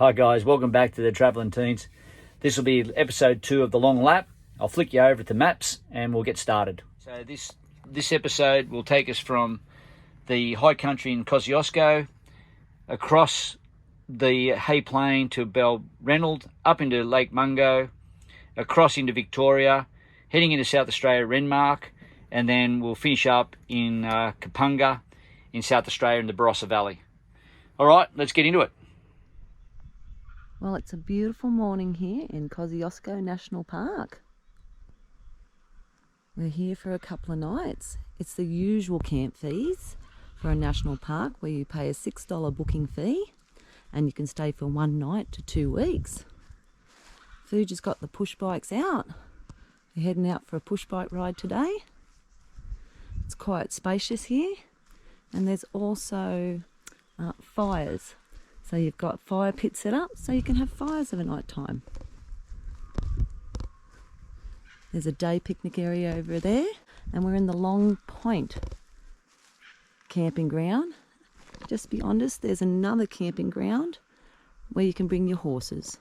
Hi guys, welcome back to the Travelling Teens. This will be episode 2 of the long lap. I'll flick you over to maps and we'll get started. So this episode will take us from the high country in Kosciuszko, across the Hay Plain to Balranald, up into Lake Mungo, across into Victoria, heading into South Australia, Renmark, and then we'll finish up in Kapunga in South Australia in the Barossa Valley. All right, let's get into it. Well, it's a beautiful morning here in Kosciuszko National Park. We're here for a couple of nights. It's the usual camp fees for a national park where you pay a $6 booking fee and you can stay for 1 night to 2 weeks. Fuji's got the push bikes out. We're heading out for a push bike ride today. It's quite spacious here, and there's also fires. So you've got fire pits set up so you can have fires of a night time. There's a day picnic area over there, and we're in the Long Point camping ground. Just beyond us there's another camping ground where you can bring your horses.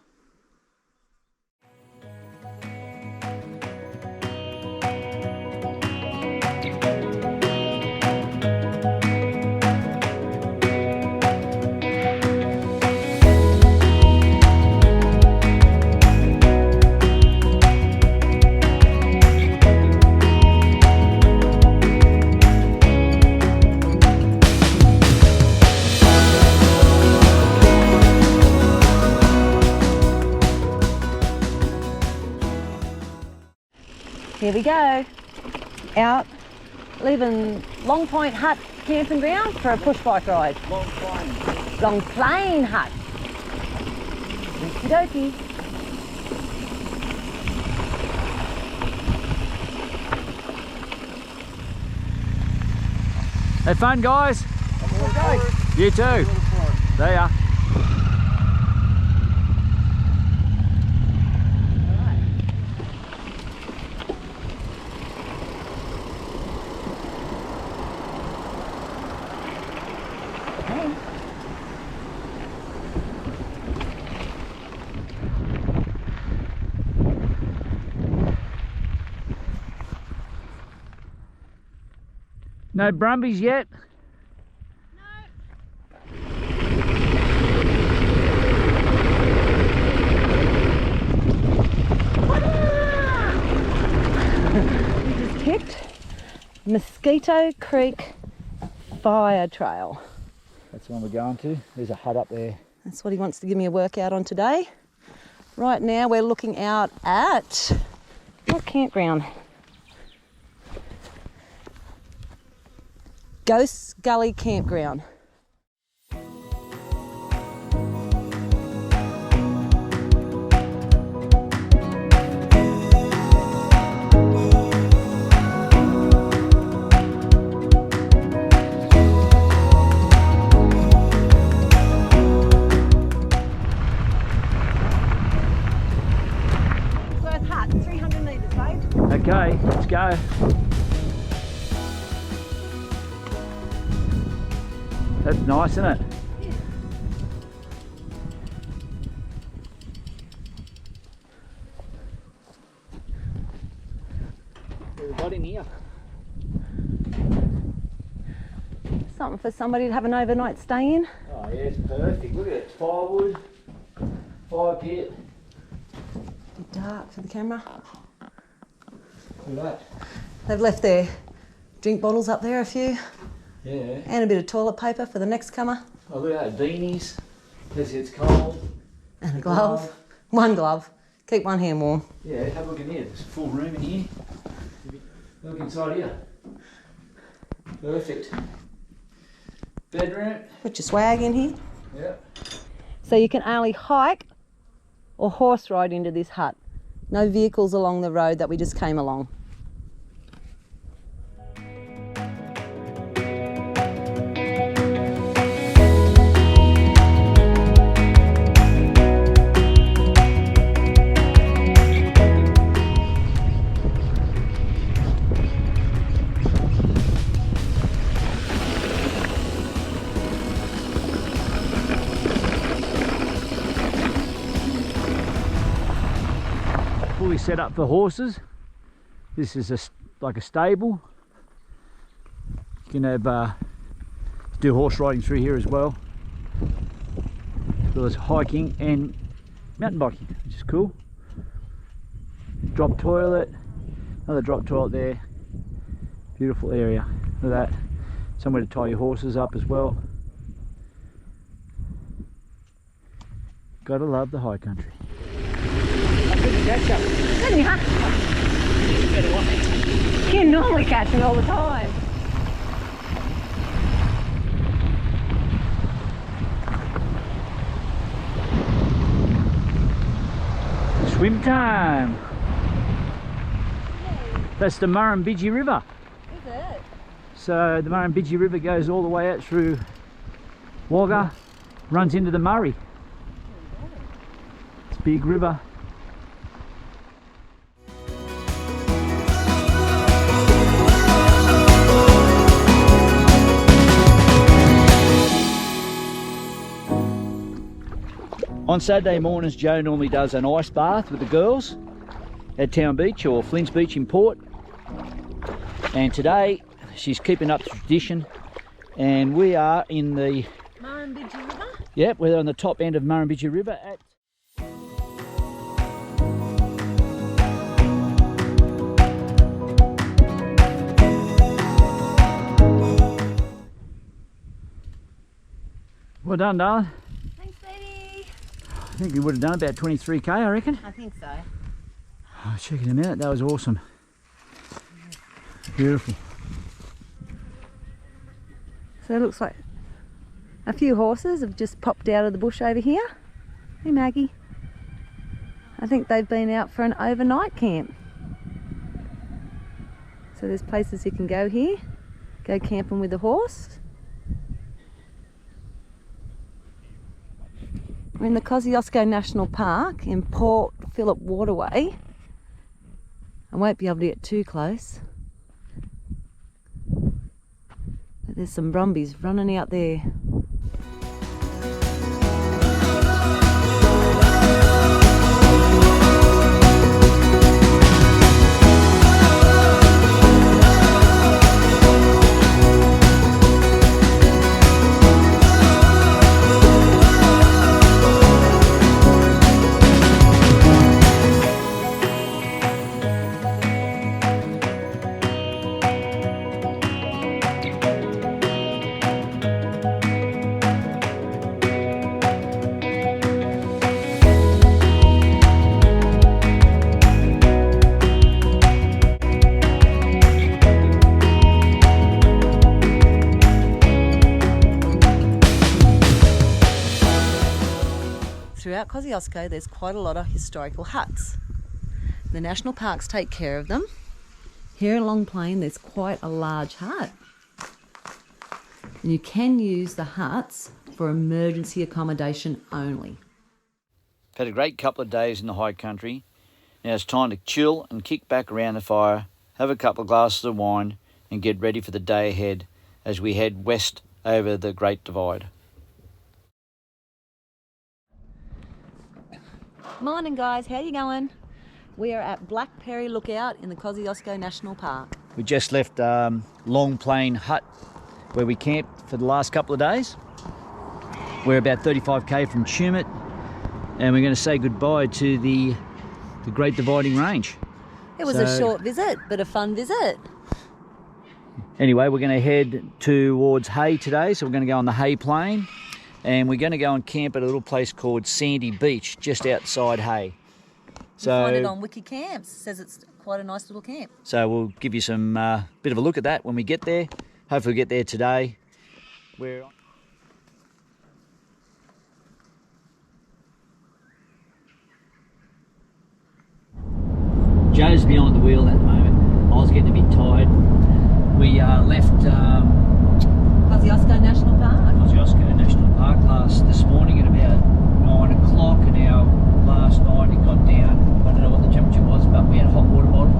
Here we go, out, leaving Long Point Hut camping ground for a push bike ride. Long Plain Hut. Okie dokie. Have fun, guys. You too. There you are. No brumbies yet? We just picked Mosquito Creek Fire Trail. That's the one we're going to. There's a hut up there. That's what he wants to give me a workout on today. Right now we're looking out at what campground? Ghost Gully Campground. Worth hut, 300 metres, babe. Okay, let's go. That's nice, isn't it? Yeah. There's a lot in here. Something for somebody to have an overnight stay in. Oh yeah, it's perfect. Look at it. Firewood, fire pit. Bit dark for the camera. Look at that. They've left their drink bottles up there, a few. Yeah. And a bit of toilet paper for the next comer. Oh, look at that. Beanies. Because it's cold. And a glove. One glove. Keep one hand warm. Yeah, have a look in here. There's a full room in here. Look inside here. Perfect. Bedroom. Put your swag in here. Yep. So you can only hike or horse ride into this hut. No vehicles along the road that we just came along. fully set up for horses. This is like a stable. You can have do horse riding through here as well as hiking and mountain biking, which is cool. Drop toilet, another drop toilet there. Beautiful area. Look at that. Somewhere to tie your horses up as well. Gotta love the high country. You normally catch it all the time. Swim time! That's the Murrumbidgee River. Is it? So the Murrumbidgee River goes all the way out through Wagga, runs into the Murray. It's a big river. On Saturday mornings, Joe normally does an ice bath with the girls at Town Beach or Flint's Beach in Port. And today she's keeping up the tradition, and we are in the Murrumbidgee River? Yep, we're on the top end of Murrumbidgee River at well done, darling. Thanks, baby. I think you would have done about 23k, I reckon. I think so. Oh, check them out, that was awesome. Beautiful. So it looks like a few horses have just popped out of the bush over here. Hey Maggie. I think they've been out for an overnight camp. So there's places you can go here, go camping with the horse. We're in the Kosciuszko National Park in Port Phillip Waterway. I won't be able to get too close. But there's some brumbies running out there. Throughout Kosciuszko there's quite a lot of historical huts. The national parks take care of them. Here in Long Plain there's quite a large hut. And you can use the huts for emergency accommodation only. Had a great couple of days in the high country. Now it's time to chill and kick back around the fire, have a couple of glasses of wine and get ready for the day ahead as we head west over the Great Divide. Morning guys, how you going? We are at Blackberry Lookout in the Kosciuszko National Park. We just left Long Plain Hut where we camped for the last couple of days. We're about 35k from Tumut and we're going to say goodbye to the Great Dividing Range. It was a short visit, but a fun visit. Anyway, we're going to head towards Hay today, so we're going to go on the Hay Plain. And we're going to go and camp at a little place called Sandy Beach, just outside Hay. So you find it on Wiki Camps. It says it's quite a nice little camp. So we'll give you some bit of a look at that when we get there. Hopefully we'll get there today. Joe's behind the wheel at the moment. I was getting a bit tired. We left Kosciuszko National Park. Kosciuszko National Park this morning at about 9 o'clock, and our last night it got down, I don't know what the temperature was, but we had a hot water bottle.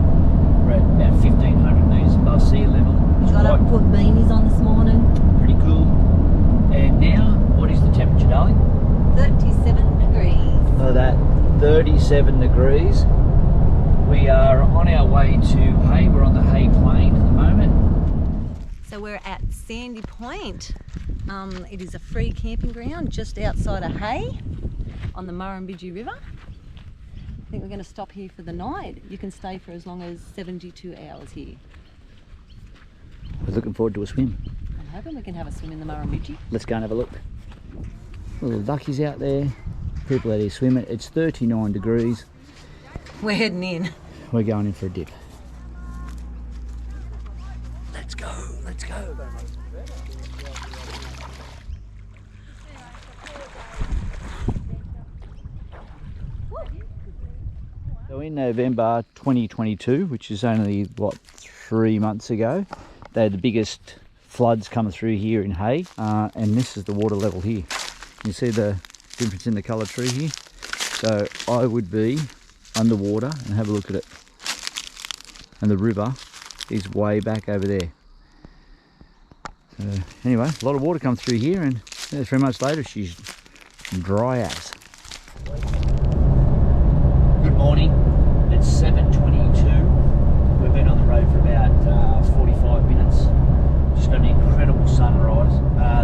We're at about 1,500 metres above sea level. Got up and put beanies on this morning. Pretty cool. And now, what is the temperature, darling? 37 degrees. Oh, that 37 degrees. We are on our way to Hay. We're on the Hay Plain at the moment. So we're at Sandy Point. It is a free camping ground just outside of Hay on the Murrumbidgee River. I think we're going to stop here for the night. You can stay for as long as 72 hours here. We're looking forward to a swim. I'm hoping we can have a swim in the Murrumbidgee. Let's go and have a look. Little duckies out there. People out here swimming. It's 39 degrees. We're heading in. We're going in for a dip. Let's go, let's go. So in November 2022, which is only, what, 3 months ago, they had the biggest floods coming through here in Hay, and this is the water level here. You see the difference in the colour tree here? So I would be underwater and have a look at it. And the river is way back over there. So anyway, a lot of water comes through here, and 3 months later she's dry as. Good morning. It's 7:22. We've been on the road for about 45 minutes. Just got an incredible sunrise.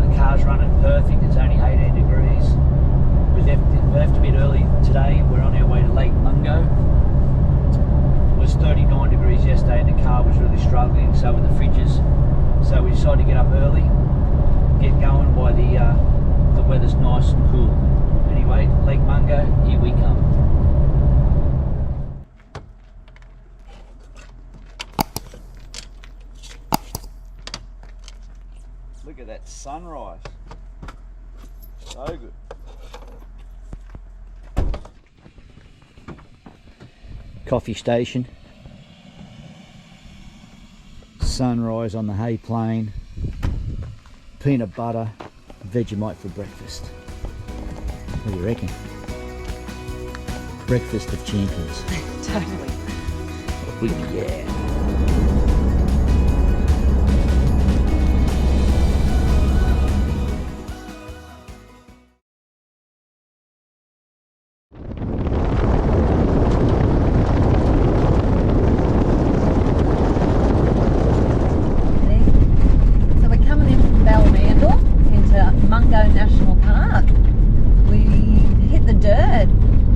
The car's running perfect. It's only 18 degrees. We left a bit early today. We're on our way to Lake Mungo. It was 39 degrees yesterday and the car was really struggling, so with the fridges. So we decided to get up early, get going while the weather's nice and cool. Anyway, Lake Mungo, here we come. Look at that sunrise. So good. Coffee station. Sunrise on the Hay Plain. Peanut butter, Vegemite for breakfast. What do you reckon? Breakfast of champions. Totally. Oh, yeah. Mungo National Park. We hit the dirt.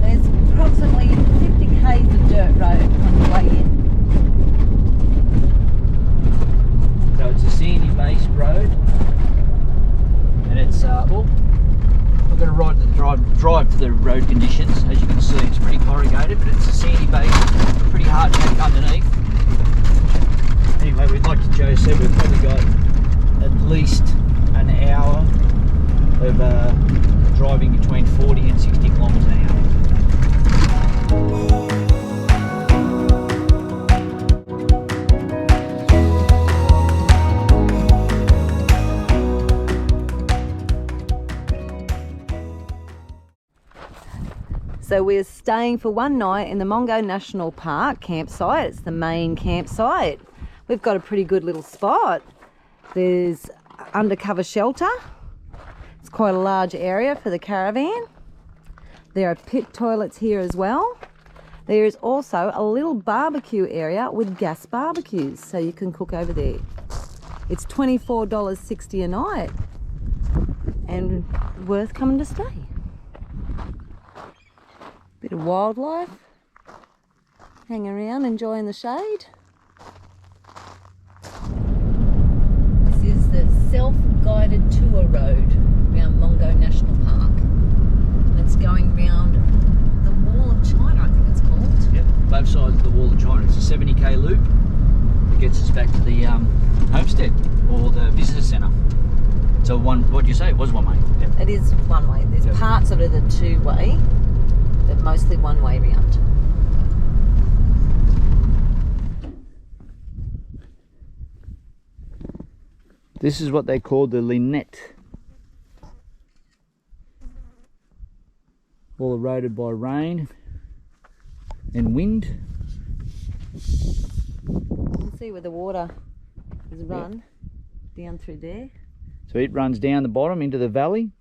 There's approximately 50 k's of dirt road on the way in. So it's a sandy-based road, and it's we're going to drive to the road conditions. As you can see, it's pretty corrugated, but it's a sandy-based, pretty hard track underneath. Anyway, like Joe said, we've probably got at least an hour of driving between 40 and 60 kilometres an hour. So we're staying for one night in the Mungo National Park campsite. It's the main campsite. We've got a pretty good little spot. There's undercover shelter. It's quite a large area for the caravan. There are pit toilets here as well. There is also a little barbecue area with gas barbecues, so you can cook over there. It's $24.60 a night and worth coming to stay. Bit of wildlife, hang around enjoying the shade. This is the self-guided tour road around Mungo National Park. It's going round the Wall of China, I think it's called. Yep, both sides of the Wall of China. It's a 70k loop that gets us back to the homestead or the visitor centre. So what do you say? It was one way. Yep. It is one way. There's parts of it that are two way, but mostly one way round. This is what they call the Linnet. All eroded by rain and wind. You can see where the water has run down through there. So it runs down the bottom into the valley,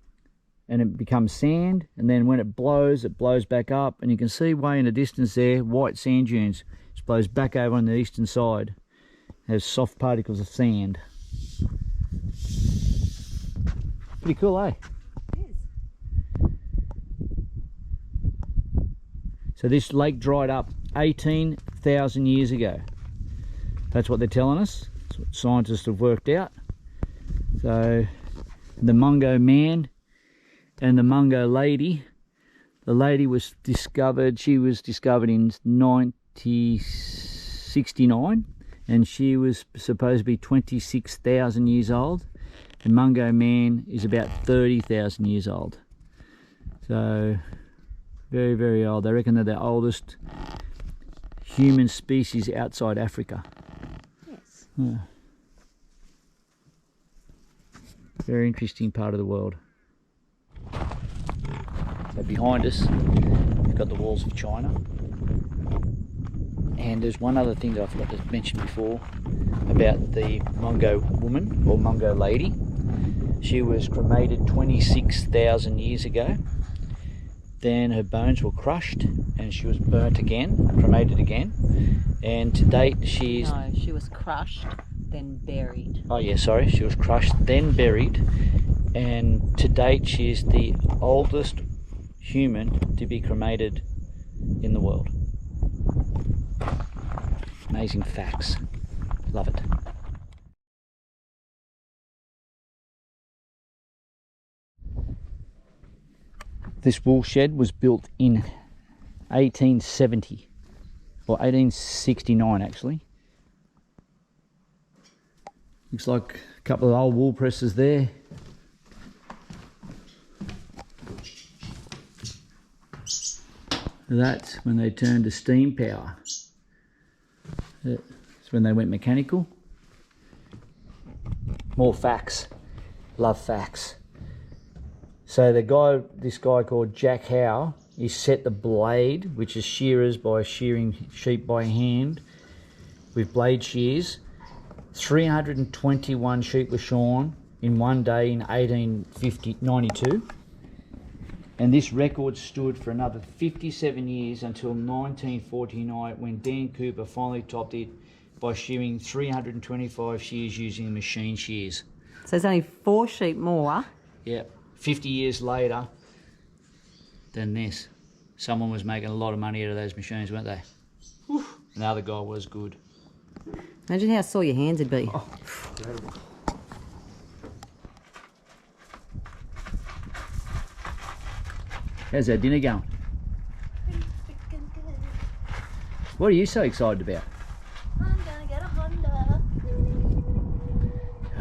and it becomes sand, and then when it blows back up, and you can see way in the distance there, white sand dunes. It blows back over on the eastern side. It has soft particles of sand. Pretty cool, eh? It is. So this lake dried up 18,000 years ago. That's what they're telling us. That's what scientists have worked out. So the Mungo man and the Mungo lady. The lady was discovered, she was discovered in 1969, and she was supposed to be 26,000 years old. The Mungo man is about 30,000 years old. So very, very old. They reckon they're the oldest human species outside Africa. Yes. Yeah. Very interesting part of the world. So behind us, we've got the walls of China. And there's one other thing that I forgot to mention before about the Mungo woman, or Mungo lady. She was cremated 26,000 years ago. Then her bones were crushed and she was burnt again, cremated again. And to date she's... No, she was crushed, then buried. Oh yeah, sorry. She was crushed, then buried. And to date she is the oldest human to be cremated in the world. Amazing facts. Love it. This wool shed was built in 1870, or 1869 actually. Looks like a couple of old wool presses there. That's when they turned to steam power. That's when they went mechanical. More facts. Love facts. So this guy called Jack Howe, he set the blade, which is shearers by shearing sheep by hand with blade shears. 321 sheep were shorn in one day in 1892. And this record stood for another 57 years until 1949, when Dan Cooper finally topped it by shearing 325 shears using machine shears. So there's only 4 sheep more. Yep. 50 years later than this. Someone was making a lot of money out of those machines, weren't they? Whew. And the other guy was good. Imagine how sore your hands would be. Oh, incredible. How's that dinner going? What are you so excited about? I'm gonna get a Honda.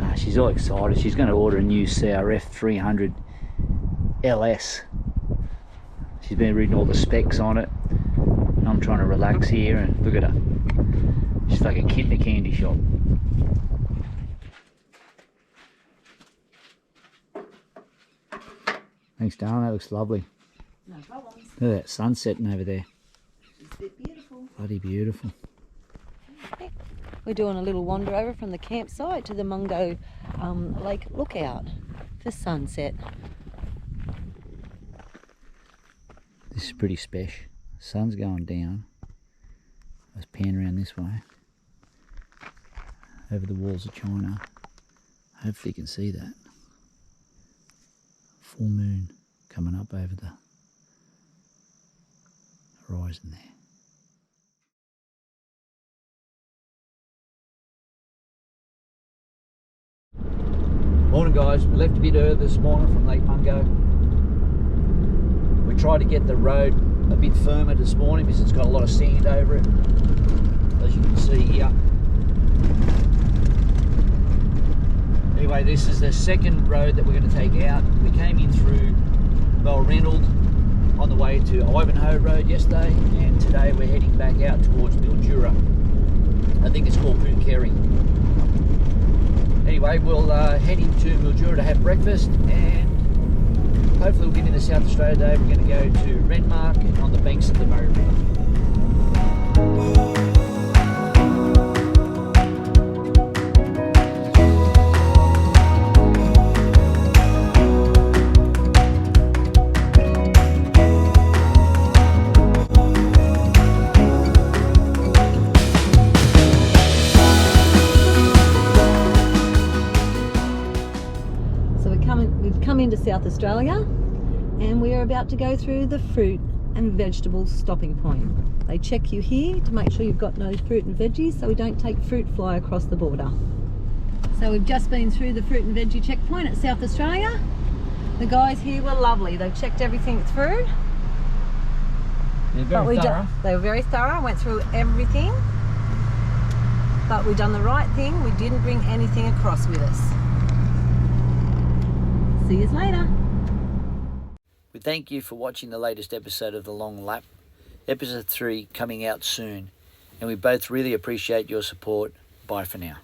Ah, she's all excited. She's going to order a new CRF 300 LS. She's been reading all the specs on it. I'm trying to relax here and look at her. She's like a kid in a candy shop. Thanks, darling. That looks lovely. No problems. Look at that sun setting over there. It's a bit beautiful. Bloody beautiful. We're doing a little wander over from the campsite to the Mungo Lake lookout for sunset. This is pretty special. Sun's going down. Let's pan around this way. Over the walls of China. Hopefully you can see that. Full moon coming up over the horizon there. Morning guys, we left a bit early this morning from Lake Mungo. We tried to get the road a bit firmer this morning because it's got a lot of sand over it, as you can see here. Anyway, this is the second road that we're going to take out. We came in through Balranald on the way to Ivanhoe Road yesterday, and today we're heading back out towards Mildura. I think it's called Pooncarie. Anyway, we'll head into Mildura to have breakfast, and hopefully we'll get into South Australia today. We're going to go to Renmark and on the banks of the Murray River. South Australia, and we are about to go through the fruit and vegetables stopping point. They check you here to make sure you've got no fruit and veggies, so we don't take fruit fly across the border. So we've just been through the fruit and veggie checkpoint at South Australia. The guys here were lovely. They've checked everything through. They're very thorough. They were very thorough, went through everything. But we've done the right thing. We didn't bring anything across with us. See you later. We thank you for watching the latest episode of The Long Lap. Episode 3 coming out soon. And we both really appreciate your support. Bye for now.